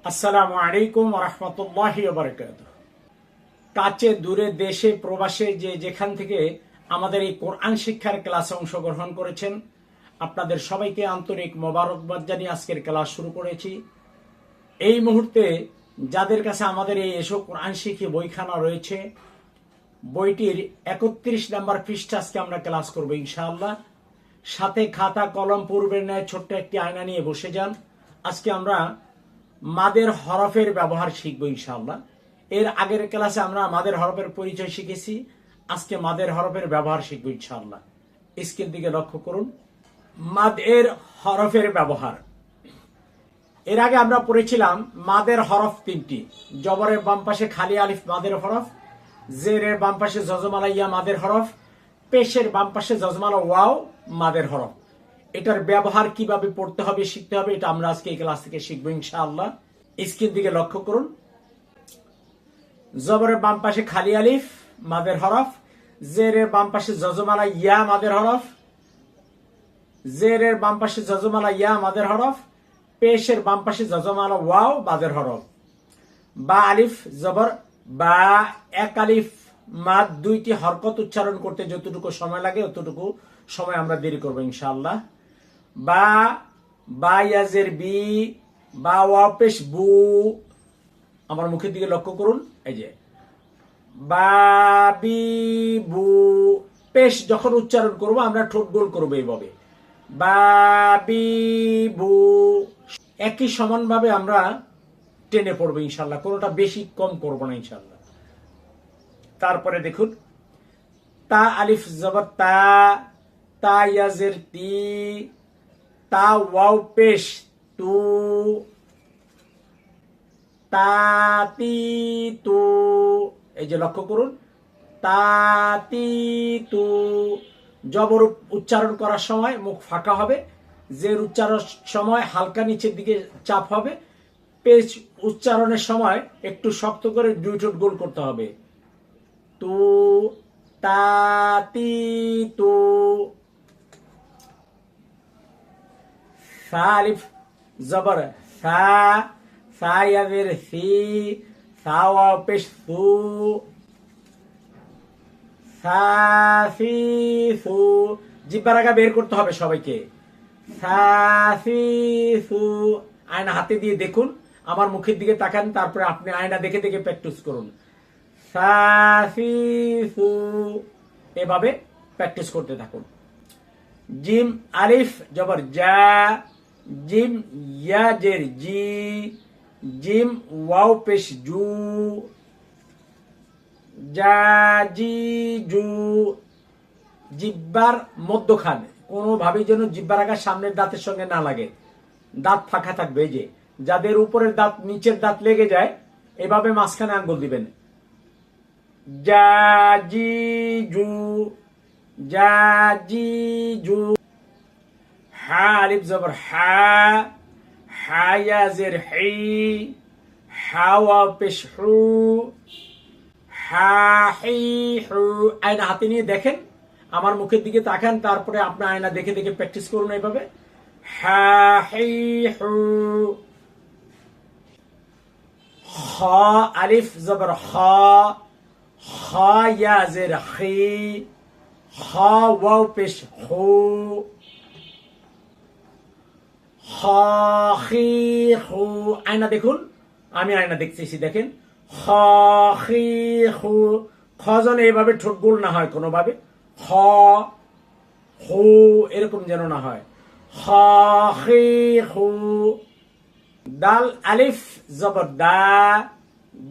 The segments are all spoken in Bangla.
আসসালামু আলাইকুম রহমতুল্লাহি বারাকাতুহু। কাছে দূরে দেশে প্রবাসে যেখান থেকে আমাদের এই কোরআন শিক্ষার ক্লাসে অংশগ্রহণ করেছেন, আপনাদের সবাইকে আন্তরিক মোবারকবাদ জানিয়ে আজকের ক্লাস শুরু করেছি। এই মুহূর্তে যাদের কাছে আমাদের এই এসো কোরআন শিখি বইখানা রয়েছে, বইটির 31 নম্বর পৃষ্ঠা আজকে আমরা ক্লাস করবো ইনশাআল্লাহ। সাথে খাতা কলম পূর্বের ন্যায় ছোট্ট একটি আয়না নিয়ে বসে যান। আজকে আমরা মাদের হরফের ব্যবহার শিখব ইনশাআল্লাহ। এর আগের ক্লাসে আমরা মাদের হরফের পরিচয় শিখেছি, আজকে মাদের হরফের ব্যবহার শিখব ইনশাআল্লাহ। স্ক্রিন দিকে লক্ষ্য করুন। মাদের হরফের ব্যবহার। এর আগে আমরা পড়েছিলাম মাদের হরফ তিনটি। জবরের বাম পাশে খালি আলিফ মাদের হরফ, জেরের বাম পাশে জজমালা ইয়া মাদের হরফ, পেশের বাম পাশে জজমালা ওয়াও মাদের হরফ। এটার ব্যবহার কিভাবে পড়তে হবে শিখতে হবে এটা আমরা আজকে এই ক্লাস থেকে শিখবো ইনশাআল্লাহ। স্ক্রিন দিকে লক্ষ্য করুন। জবরের বাম পাশে খালি আলিফ মাদের হরফ, জেরের বাম পাশে জজমালা ইয়া মাদের হরফ, জেরের বাম পাশে জজমালা ইয়া মাদের হরফ, পেশের বাম পাশে জজমালা ওয়াও মাদের হরফ। বা আলিফ জবর বা, এক আলিফ মাদ, দুইটি হরকত উচ্চারণ করতে যতটুকু সময় লাগে ততটুকু সময় আমরা দেরি করবো ইনশাআল্লাহ। বা বা ইয়াজের বি, বা ওয়াও পেশ বু। আমার মুখের দিকে লক্ষ্য করুন। এই যে বা বি বু, পেশ যখন উচ্চারণ করব আমরা ঠোঁট গোল করবো এইভাবে, বা বি বু। একই সমানভাবে আমরা টেনে পড়বো ইনশাল্লাহ, কোনোটা বেশি কম করবো না ইনশাল্লাহ। তারপরে দেখুন, তা আলিফ জবর তা, তা ইয়াজের তি, তা ওয়াও পেশ তু, তাতি তু। এই যে লক্ষ্য করুন, তাতি তু। জবর উচ্চারণ করার সময় মুখ ফাঁকা হবে, জের উচ্চারণ সময় হালকা নিচের দিকে চাপ হবে, পেশ উচ্চারণের সময় একটু শক্ত করে দুই ঠোঁট গোল করতে হবে। তু তাতি তু। সা আলিফ জবর সা, সা ইয়াজের সি, সা ওয়াও পেশ সু, সা সি সু। জিহ্বার আগা বের করতে হবে সবাইকে। সা সি সু। আয়না হাতে দিয়ে দেখুন, আমার মুখের দিকে তাকান, তারপরে আপনি আয়না দেখে দেখে প্র্যাকটিস করুন। সা সি সু। এভাবে প্র্যাকটিস করতে থাকুন। জিম আলিফ জবর জা, জিম ইয়াজের জি, জিম ওয়াও পেশ জু, জা জি জু। জিব্বার মধ্যখান কোনোভাবেই যেন জিব্বার আগা সামনের দাঁতের সঙ্গে না লাগে, দাঁত ফাঁকা থাকবে। এই যে যাদের উপরের দাঁত নিচের দাঁত লেগে যায় এভাবে মাঝখানে আঙ্গুল দিবেন। জা জি জু, জা জি জু। হা আলিফ জবর হা, হা ইয়াজের হি, হা ওয়াও পেশ হু, হা হি হু। আয়না হাতে নিয়ে দেখেন, আমার মুখের দিকে তাকান, তারপরে আপনার আয়না দেখে দেখে প্র্যাকটিস করুন এইভাবে। হা হি হু। খ আলিফ জবর খ, খ ইয়াজের খি, খ ওয়াও পেশ হু, খ খি হু। আয়না দেখুন, আমি আয়না দেখতেছি, দেখেন। খ খি হু। খ যেন এইভাবে ঠোঁট গোল না হয় কোনোভাবে, খ হু এরকম যেন না হয়। খ খি হু। দাল আলিফ জবর দা,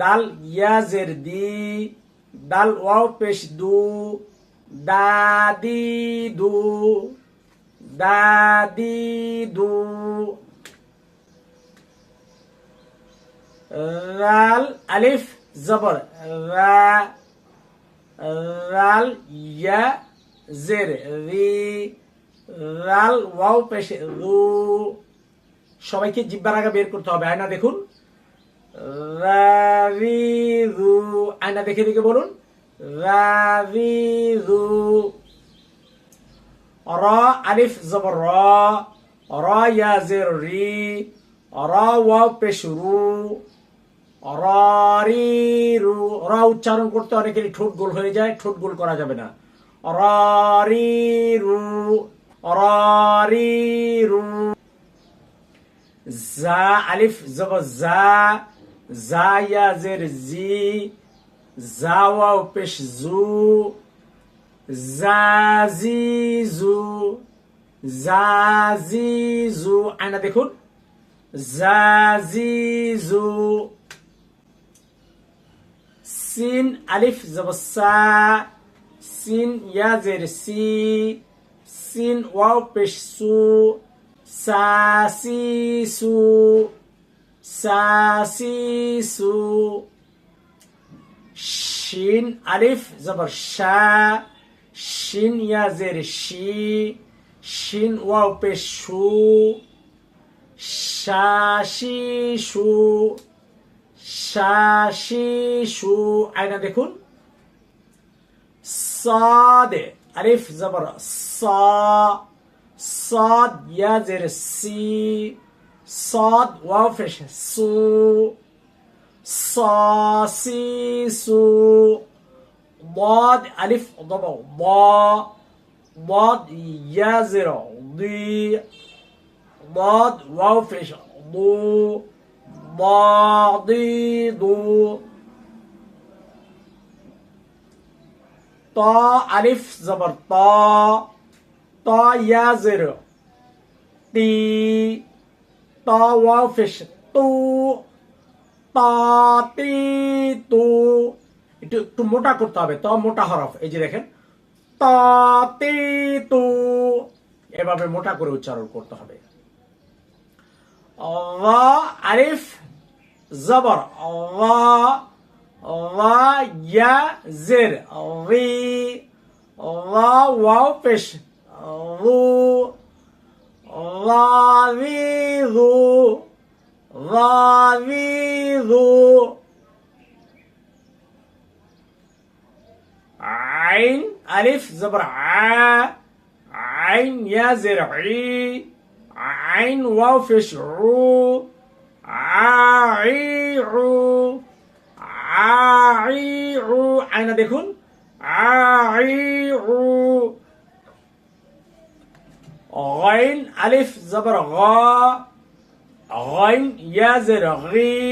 দাল ইয়াজের দি, দাল ওয়াও পেশ দু, দাদি দু, দাদি দু। রাল আলিফ জবর রা, রাল ইয়া জের রি, রাল ওয়াও পেশ রু। সবাইকে জিহ্বার আগা বের করতে হবে। আয়না দেখুন। রারি রু। আয়না দেখে দেখে বলুন, রারি রু। র আলিফ জবর র, র ইয়াজের রি, রা ওয়াও পেশ রু, রারি রু। রা উচ্চারণ করতে অনেকেরই ঠোঁট গোল হয়ে যায়, ঠোঁট গোল করা যাবে না। রারি রু, রারি রু। জা আলিফ জবর জা, জা ইয়া জের জি, জা ওয়াও পেশ জু, জাজিজু, জাজিজু। আয়না দেখুন, জাজিজু। সিন আলিফ জবর সা, সিন ইয়া জের সি, সিন ওয়াও পেশ সু, সাসিসু, সাসিসু। শিন আলিফ জবর শা, শিন ইয়া জের শি, শিন ওয়াও পেশ শু, শাশিশু, শাশিশু। আয়না দেখুন। সাদ আলিফ জবর সা, সাদ ইয়া জের সি, সাদ ওয়াও পেশ সু, সাসিসু। ضاد ألف ضبع ضاء، ضاد يا زر ضي، ضاد واو فيش ضو، ضاضيض. طا ألف زبر طا، طا يا زر طي، طا واو فيش طو، তাতিতু। একটু মোটা করতে হবে, ত মোটা হরফ। এই যে দেখেন, তাতিতু, এভাবে মোটা করে উচ্চারণ করতে হবে। রা আলিফ জবর রা, রা ইয়া জের রি, রা ওয়াও পেশ রু, রারিরু, রারিরু। عين ألف زبر عين يا زرعي، عين واو فيش عو، عاعيعو، عاعيعو। আয়না দেখুন، عاعيعو। غين ألف زبر غا، غين يا زرغي،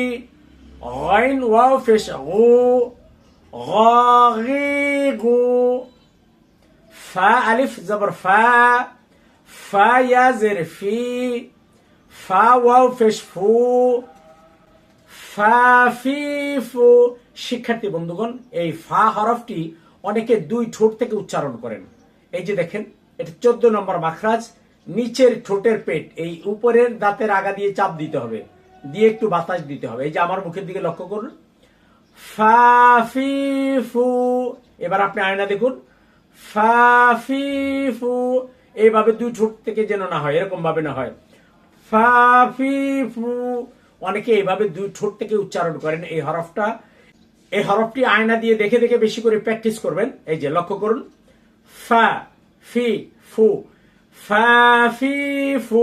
غين واو فيش غو، غاغيغو. فا ألف زبر فا، فا يا زر في، فا واو فيش فو، ফা ফি ফু। শিক্ষার্থী বন্ধুগণ, এই ফা হরফটি অনেকে দুই ঠোঁট থেকে উচ্চারণ করেন। এই যে দেখেন, এটা 14 নম্বর মাখরাজ। নিচের ঠোঁটের পেট, এই উপরের দাঁতের আগা দিয়ে চাপ দিতে হবে, দিয়ে একটু বাতাস দিতে হবে। এই যে আমার মুখের দিকে লক্ষ্য করুন, ফা ফি ফু। এবার আপনি আয়না দেখুন, ফা ফি ফু। এইভাবে দুই ঠোঁট থেকে যেন না হয়, এরকম ভাবে না হয়, ফা ফি ফু। অনেকে এইভাবে দুই ঠোঁট থেকে উচ্চারণ করেন এই হরফটা। এই হরফটি আয়না দিয়ে দেখে দেখে বেশি করে প্র্যাকটিস করবেন। এই যে লক্ষ্য করুন, ফা ফি ফু, ফা ফি ফু।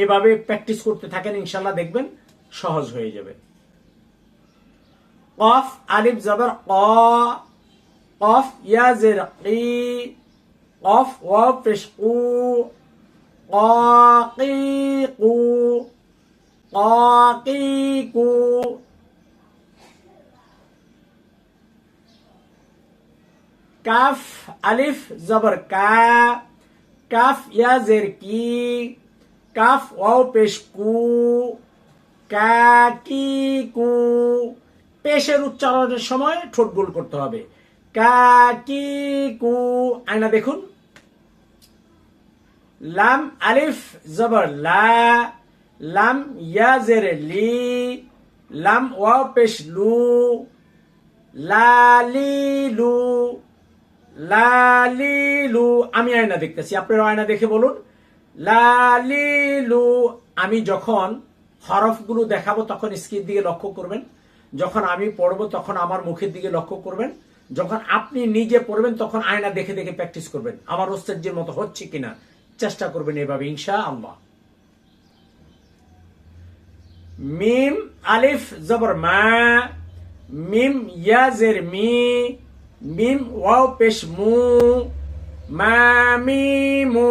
এভাবে প্র্যাকটিস করতে থাকেন, ইনশাল্লাহ দেখবেন সহজ হয়ে যাবে। কফ আলিফ জবর ক, কফ ইয়া জের কি, কফ ওয়াও পেশ কু, কাকিকু, কাকিকু। কাফ আলিফ জবর কা, কাফ ইয়া জের কি, কাফ ওয়াও পেশ কু, কাকিকু। পেশের উচ্চারণের সময় ঠোঁট গোল করতে হবে, কাকিকু। আয়না দেখুন, লাম আলিফ জবর লা, লাম ইয়া জের লি, লাম ওয়াও পেশ লু, লালিলু, লালিলু। আমি আয়না দেখতেছি, আপনারা আয়না দেখে বলুন, লালিলু। আমি যখন হরফগুলো দেখাবো তখন স্ক্রিন দিকে লক্ষ্য করবেন, যখন আমি পড়বো তখন আমার মুখের দিকে লক্ষ্য করবেন, যখন আপনি নিজে পড়বেন তখন আয়না দেখে দেখে প্র্যাকটিস করবেন। আমার ওস্তাদের মতো হচ্ছে কিনা চেষ্টা করবেন এভাবে, ইনশাআল্লাহ। মিম আলিফ জবর মা, মিম ইয়া জের মি, মিম ওয়াও পেশ মু, মা মি মু।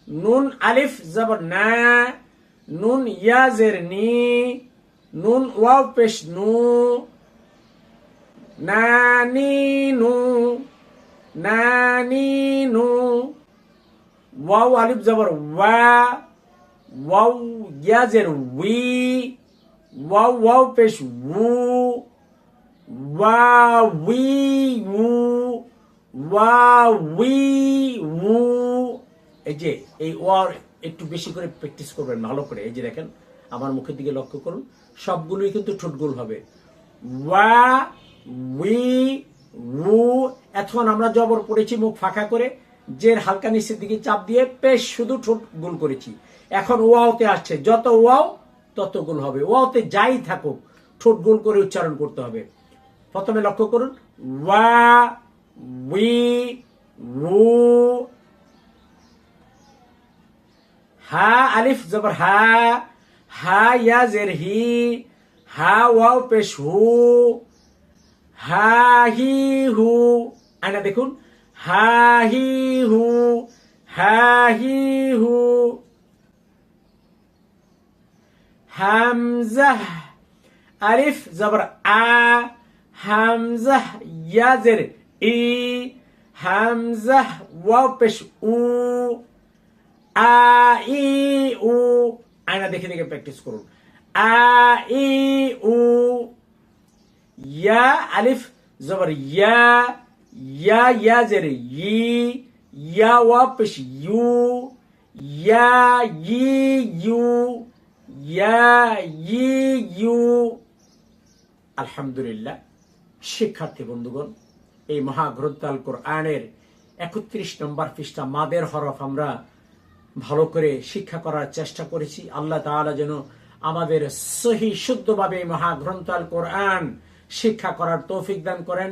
নুন আলিফ জবর না, নুন ইয়া জের নি, নুন ওয়াও পেশ নু, নানি নু, নানি নু। ওয়াও আলিফ জবর ওয়া, ওয়াও ইয়া জের উই, ওয়াও ওয়াও পেশ উ, ওয়া উই উ, ওয়া উই উ। এই যে এই ওয়ার একটু বেশি করে প্র্যাকটিস করবেন ভালো করে। এই যে দেখেন আমার মুখের দিকে লক্ষ্য করুন, সবগুলোই কিন্তু ঠোঁটগোল হবে। ওয়া উই উ। এখন আমরা জবর পড়েছি মুখ ফাঁকা করে, জের হালকা নিচের দিকে চাপ দিয়ে পেশ শুধু ঠোঁট গোল করেছি। এখন ওয়াওতে আসছে, যত ওয়াও তত গোল হবে। ওয়াওতে যাই থাকুক ঠোঁট গোল করে উচ্চারণ করতে হবে। প্রথমে লক্ষ্য করুন, ওয়া উই উ। হা আলিফ জবর হা, হা ইয়া জের হি, হা ওয়াও পেশ হু, হা হি হু। আয়না দেখুন, হা হি হু, হা হি হু। হামজাহ আলিফ জবর আ, হামজাহ ইয়া জের ই, হামজাহ ওয়াও পেশ উ, আ ই উ। আয়না দেখে দেখে প্র্যাকটিস করুন। আ ই উ। ইয়া আলিফ জবর ইয়া, ইয়া ইয়া জের ই, ইয়া ওয়াও পেশ ইউ, ইয়া ই ইউ, ইয়া ই ইউ। আলহামদুলিল্লাহ শিক্ষার্থী বন্ধুগণ, এই মহাগ্রন্থ আল কোরআনের ৩১ নম্বর পৃষ্ঠা মাদের হরফ আমরা ভালো করে শিক্ষা করার চেষ্টা করেছি। আল্লাহ তাআলা যেন আমাদের সহি শুদ্ধভাবে মহাগ্রন্থ আল কোরআন শিক্ষা করার তৌফিক দান করেন।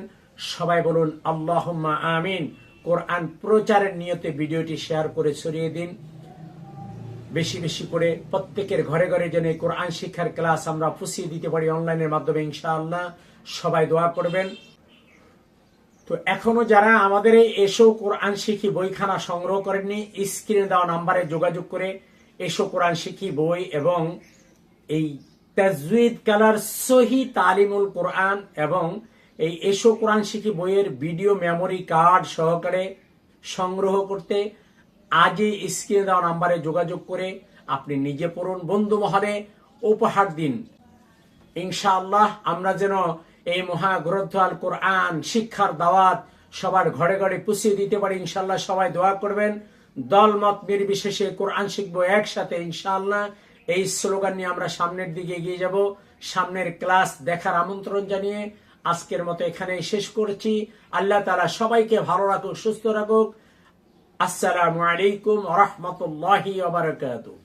সবাই বলুন আল্লাহুম্মা আমিন। কোরআন প্রচারের নিয়তে ভিডিওটি শেয়ার করে ছড়িয়ে দিন বেশি বেশি করে। প্রত্যেকের ঘরে ঘরে যেন কোরআন শিক্ষার ক্লাস আমরা পৌঁছিয়ে দিতে পারি অনলাইনের মাধ্যমে ইনশাআল্লাহ। সবাই দোয়া করবেন। তো এখনো যারা আমাদের এই এসো কোরআন শিখি বইখানা সংগ্রহ করেননি, স্ক্রিনে দেওয়া নাম্বারে যোগাযোগ করে এসো কোরআন শিখি বই এবং এই তাজউইদ কালার সহি তালিমুল কোরআন এবং এই এসো কোরআন শিখি বইয়ের ভিডিও মেমোরি কার্ড সহকারে সংগ্রহ করতে আজই স্ক্রিনে দেওয়া নাম্বারে যোগাযোগ করে আপনি নিজে পড়ুন, বন্ধু মহলে উপহার দিন। ইনশাআল্লাহ আমরা যেন এই মহাগ্রন্থ আল কোরআন শিক্ষার দাওয়াত সবার ঘরে ঘরে পৌঁছে দিতে পারি ইনশাআল্লাহ। সবাই দোয়া করবেন। দলমত নির্বিশেষে কোরআন শিখবো একসাথে ইনশাআল্লাহ। এই স্লোগান নিয়ে আমরা সামনের দিকে এগিয়ে যাব। সামনের ক্লাস দেখার আমন্ত্রণ জানিয়ে আজকের মতো এখানেই শেষ করছি। আল্লাহ তাআলা সবাইকে ভালো রাখুক, সুস্থ রাখুক। আসসালামু আলাইকুম ওয়া রাহমাতুল্লাহি ওয়া বারাকাতুহু।